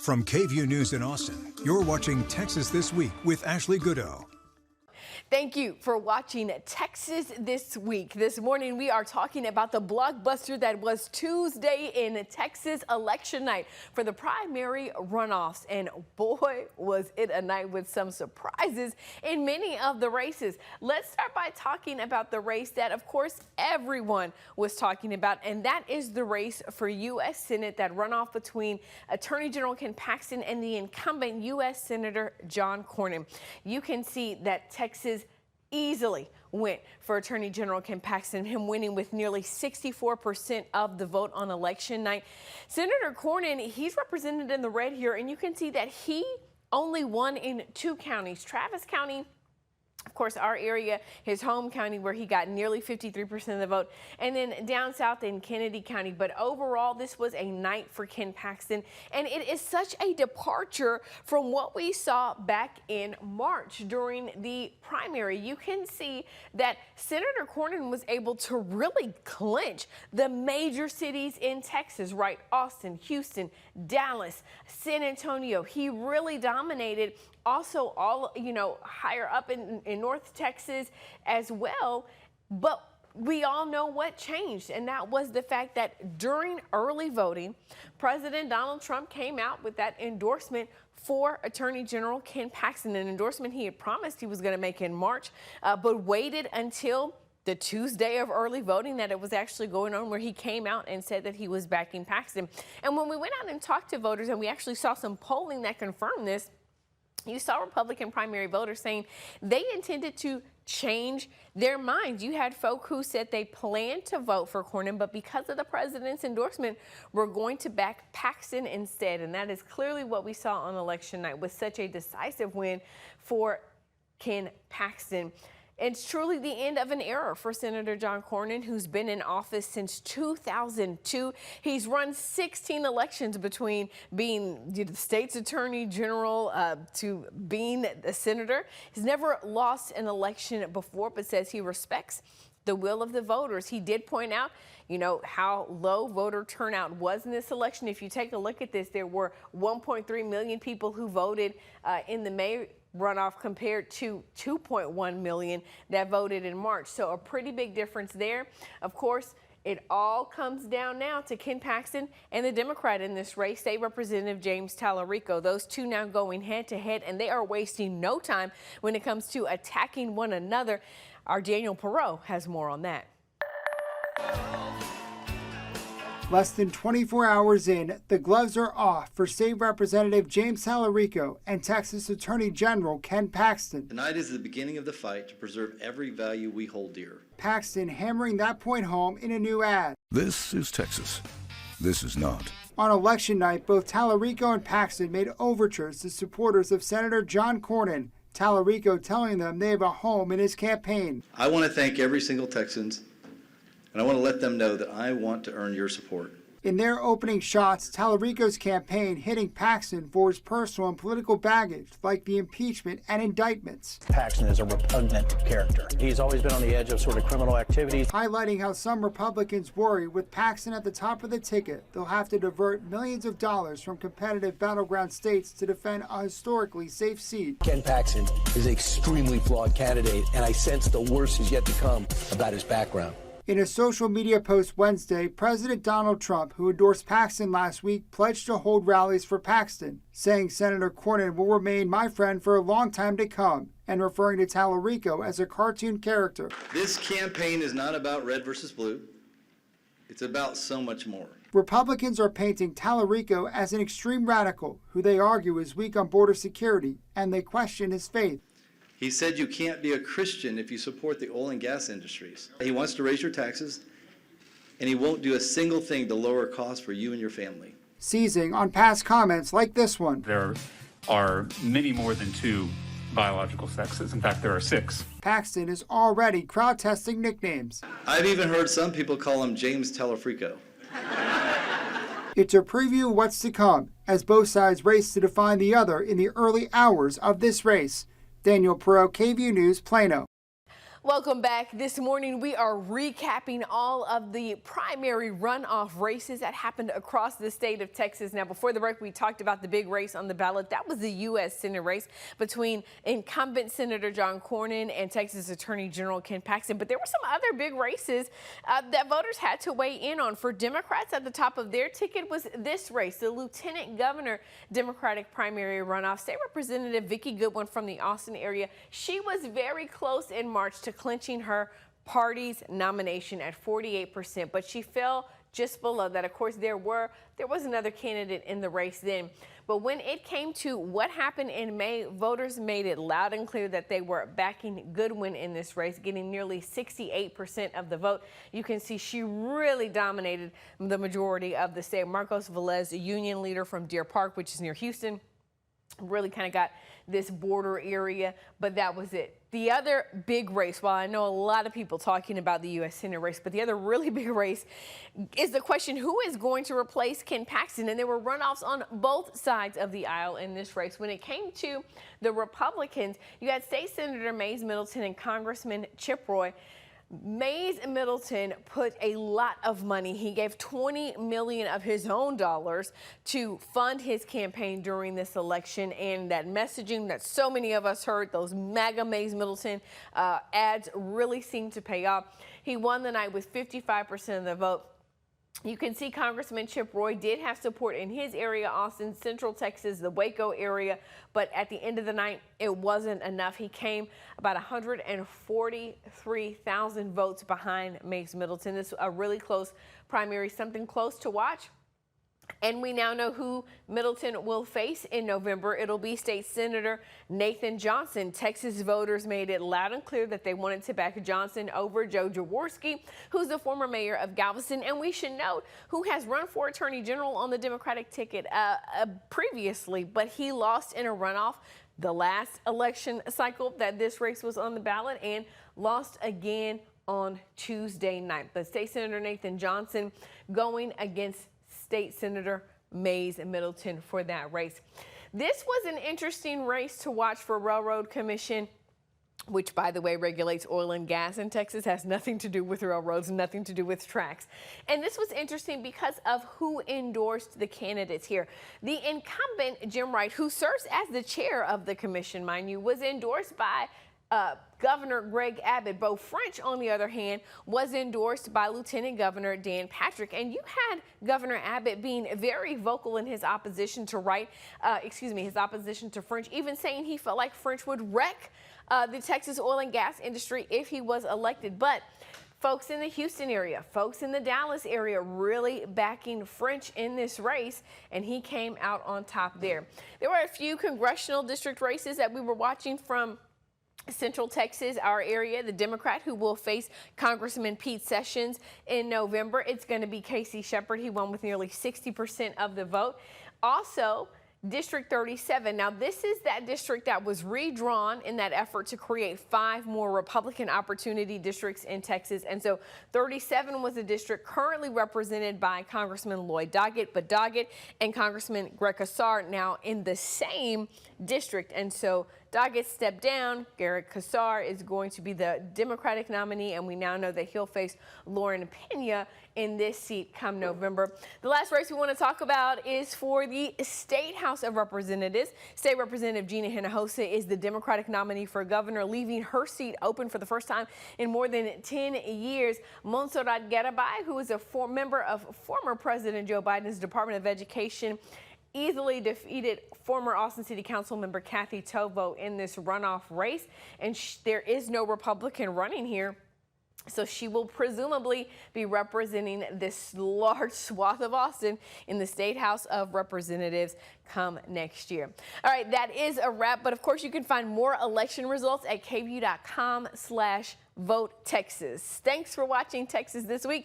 From KVUE News in Austin, you're watching Texas This Week with Ashley Goudeau. Thank you for watching Texas This Week. This morning, we are talking about the blockbuster that was Tuesday in Texas election night for the primary runoffs. And boy, was it a night with some surprises in many of the races. Let's start by talking about the race that, of course, everyone was talking about, and that is the race for U.S. Senate, that runoff between Attorney General Ken Paxton and the incumbent U.S. Senator John Cornyn. You can see that Texas easily went for Attorney General Ken Paxton, him winning with nearly 64% of the vote on election night. Senator Cornyn, he's represented in the red here, and you can see that he only won in 2 counties, Travis County, of course, our area, his home county, where he got nearly 53% of the vote, and then down south in Kennedy County. But overall, this was a night for Ken Paxton, and it is such a departure from what we saw back in March during the primary. You can see that Senator Cornyn was able to really clinch the major cities in Texas, right? Austin, Houston, Dallas, San Antonio. He really dominated. Also, all, higher up in North Texas as well. But we all know what changed, and that was the fact that during early voting, President Donald Trump came out with that endorsement for Attorney General Ken Paxton, an endorsement he had promised he was going to make in March, but waited until the Tuesday of early voting that it was actually going on, where he came out and said that he was backing Paxton. And when we went out and talked to voters, and we actually saw some polling that confirmed this, you saw Republican primary voters saying they intended to change their minds. You had folk who said they planned to vote for Cornyn, but because of the president's endorsement, we're going to back Paxton instead. And that is clearly what we saw on election night, with such a decisive win for Ken Paxton. It's truly the end of an era for Senator John Cornyn, who's been in office since 2002. He's run 16 elections between being the state's attorney general to being a senator. He's never lost an election before, but says he respects the will of the voters. He did point out, how low voter turnout was in this election. If you take a look at this, there were 1.3 million people who voted in the May runoff compared to 2.1 million that voted in March. So a pretty big difference there. Of course, it all comes down now to Ken Paxton and the Democrat in this race, State Representative James Tallarico. Those two now going head to head, and they are wasting no time when it comes to attacking one another. Our Daniel Perot has more on that. Less than 24 hours in, the gloves are off for State Representative James Tallarico and Texas Attorney General Ken Paxton. Tonight is the beginning of the fight to preserve every value we hold dear. Paxton hammering that point home in a new ad. This is Texas. This is not. On election night, both Tallarico and Paxton made overtures to supporters of Senator John Cornyn, Tallarico telling them they have a home in his campaign. I want to thank every single Texan, and I want to let them know that I want to earn your support. In their opening shots, Tallarico's campaign hitting Paxton for his personal and political baggage, like the impeachment and indictments. Paxton is a repugnant character. He's always been on the edge of sort of criminal activities. Highlighting how some Republicans worry with Paxton at the top of the ticket, they'll have to divert millions of dollars from competitive battleground states to defend a historically safe seat. Ken Paxton is an extremely flawed candidate, and I sense the worst is yet to come about his background. In a social media post Wednesday, President Donald Trump, who endorsed Paxton last week, pledged to hold rallies for Paxton, saying Senator Cornyn will remain my friend for a long time to come, and referring to Tallarico as a cartoon character. This campaign is not about red versus blue. It's about so much more. Republicans are painting Tallarico as an extreme radical, who they argue is weak on border security, and they question his faith. He said you can't be a Christian if you support the oil and gas industries. He wants to raise your taxes, and he won't do a single thing to lower costs for you and your family. Seizing on past comments like this one. There are many more than 2 biological sexes. In fact, there are 6. Paxton is already crowd testing nicknames. I've even heard some people call him James Tallarico. It's a preview of what's to come as both sides race to define the other in the early hours of this race. Daniel Perot, KVUE News, Plano. Welcome back. This morning we are recapping all of the primary runoff races that happened across the state of Texas. Now, before the break, we talked about the big race on the ballot. That was the U.S. Senate race between incumbent Senator John Cornyn and Texas Attorney General Ken Paxton. But there were some other big races that voters had to weigh in on. For Democrats, at the top of their ticket was this race, the Lieutenant Governor Democratic primary runoff. State Representative Vicki Goodwin from the Austin area. She was very close in March to clinching her party's nomination at 48%, but she fell just below that. Of course, there was another candidate in the race then. But when it came to what happened in May, voters made it loud and clear that they were backing Goodwin in this race, getting nearly 68% of the vote. You can see she really dominated the majority of the state. Marcos Velez, a union leader from Deer Park, which is near Houston, really kind of got this border area, but that was it. The other big race, while I know a lot of people talking about the U.S. Senate race, but the other really big race is the question, who is going to replace Ken Paxton? And there were runoffs on both sides of the aisle in this race. When it came to the Republicans, you had State Senator Mays Middleton and Congressman Chip Roy. Mays Middleton put a lot of money. He gave $20 million of his own dollars to fund his campaign during this election, and that messaging that so many of us heard, those MAGA Mays Middleton ads, really seemed to pay off. He won the night with 55% of the vote. You can see Congressman Chip Roy did have support in his area, Austin, Central Texas, the Waco area, but at the end of the night, it wasn't enough. He came about 143,000 votes behind Mays Middleton. This is a really close primary, something close to watch. And we now know who Middleton will face in November. It'll be State Senator Nathan Johnson. Texas voters made it loud and clear that they wanted to back Johnson over Joe Jaworski, who's the former mayor of Galveston. And we should note who has run for Attorney General on the Democratic ticket previously, but he lost in a runoff the last election cycle that this race was on the ballot, and lost again on Tuesday night. But State Senator Nathan Johnson going against State Senator Mays Middleton for that race. This was an interesting race to watch for Railroad Commission, which, by the way, regulates oil and gas in Texas, has nothing to do with railroads, nothing to do with tracks. And this was interesting because of who endorsed the candidates here. The incumbent, Jim Wright, who serves as the chair of the commission, mind you, was endorsed by Governor Greg Abbott. Bo French, on the other hand, was endorsed by Lieutenant Governor Dan Patrick. And you had Governor Abbott being very vocal in his opposition to his opposition to French, even saying he felt like French would wreck the Texas oil and gas industry if he was elected. But folks in the Houston area, folks in the Dallas area really backing French in this race, and he came out on top there. There were a few congressional district races that we were watching from Central Texas, our area. The Democrat who will face Congressman Pete Sessions in November, it's going to be Casey Shepard. He won with nearly 60% of the vote. Also, District 37. Now, this is that district that was redrawn in that effort to create 5 more Republican opportunity districts in Texas. And so 37 was a district currently represented by Congressman Lloyd Doggett, but Doggett and Congressman Greg Casar now in the same district. And so Doggett stepped down. Garrett Casar is going to be the Democratic nominee, and we now know that he'll face Lauren Pena in this seat come November. The last race we want to talk about is for the State House of Representatives. State Representative Gina Hinojosa is the Democratic nominee for governor, leaving her seat open for the first time in more than 10 years. Montserrat Garibay, who is a member of former President Joe Biden's Department of Education, easily defeated former Austin City Council member Kathy Tovo in this runoff race, and there is no Republican running here. So she will presumably be representing this large swath of Austin in the State House of Representatives come next year. All right, that is a wrap. But of course, you can find more election results at KVUE.com/VoteTexas. Thanks for watching Texas This Week.